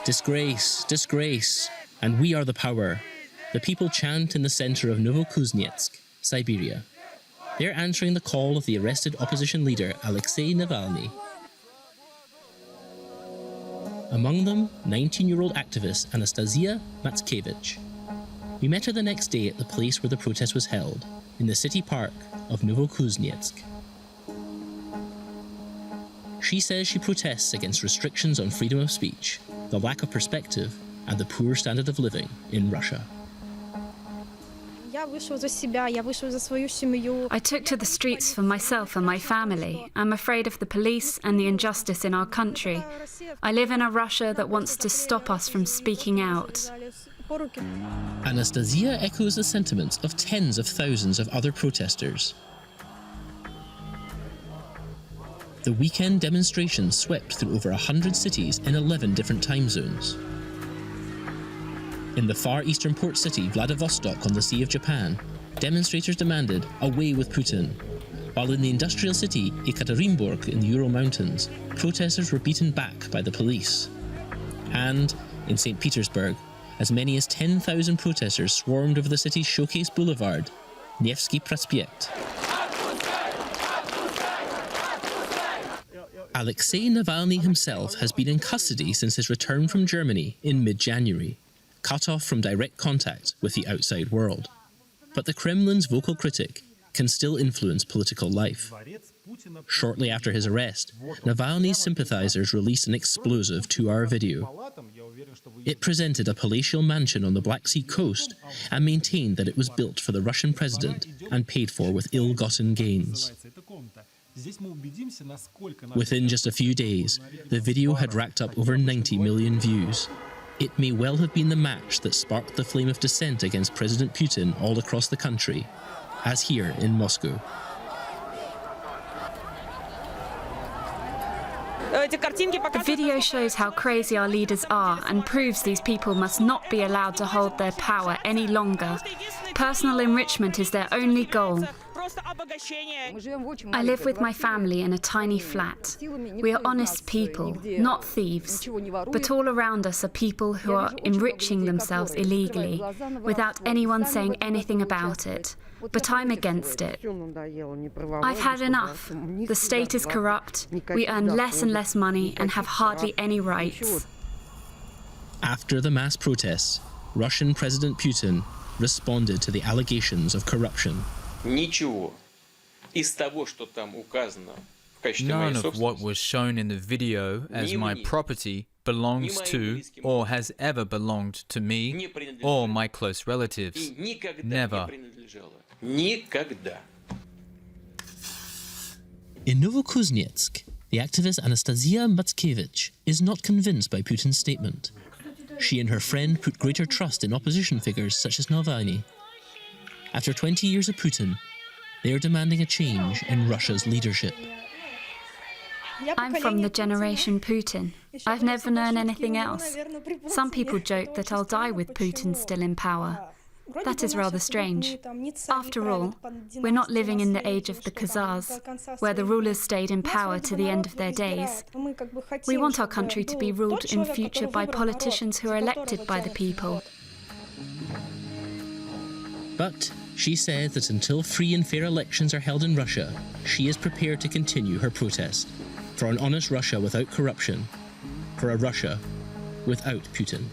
Disgrace, disgrace, and we are the power. The people chant in the center of Novokuznetsk, Siberia. They're answering the call of the arrested opposition leader Alexei Navalny. Among them, 19-year-old activist Anastasia Matskevich. We met her the next day at the place where the protest was held, in the city park of Novokuznetsk. She says she protests against restrictions on freedom of speech, the lack of perspective, and the poor standard of living in Russia. I took to the streets for myself and my family. I'm afraid of the police and the injustice in our country. I live in a Russia that wants to stop us from speaking out. Anastasia echoes the sentiments of tens of thousands of other protesters. The weekend demonstrations swept through over 100 cities in 11 different time zones. In the far eastern port city Vladivostok on the Sea of Japan, demonstrators demanded "away with Putin," while in the industrial city Ekaterinburg in the Ural Mountains, protesters were beaten back by the police. And in St. Petersburg, as many as 10,000 protesters swarmed over the city's showcase boulevard, Nevsky Prospekt. Alexei Navalny himself has been in custody since his return from Germany in mid-January, cut off from direct contact with the outside world. But the Kremlin's vocal critic can still influence political life. Shortly after his arrest, Navalny's sympathizers released an explosive 2-hour video. It presented a palatial mansion on the Black Sea coast and maintained that it was built for the Russian president and paid for with ill-gotten gains. Within just a few days, the video had racked up over 90 million views. It may well have been the match that sparked the flame of dissent against President Putin all across the country, as here in Moscow. The video shows how crazy our leaders are and proves these people must not be allowed to hold their power any longer. Personal enrichment is their only goal. I live with my family in a tiny flat. We are honest people, not thieves. But all around us are people who are enriching themselves illegally, without anyone saying anything about it. But I'm against it. I've had enough. The state is corrupt, we earn less and less money and have hardly any rights. After the mass protests, Russian President Putin responded to the allegations of corruption. None of what was shown in the video as my property belongs to or has ever belonged to me or my close relatives. Never. In Novokuznetsk, the activist Anastasia Matskevich is not convinced by Putin's statement. She and her friend put greater trust in opposition figures such as Navalny. After 20 years of Putin, they are demanding a change in Russia's leadership. I'm from the generation Putin. I've never known anything else. Some people joke that I'll die with Putin still in power. That is rather strange. After all, we're not living in the age of the Khazars, where the rulers stayed in power to the end of their days. We want our country to be ruled in future by politicians who are elected by the people. But she said that until free and fair elections are held in Russia, she is prepared to continue her protest for an honest Russia without corruption, for a Russia without Putin.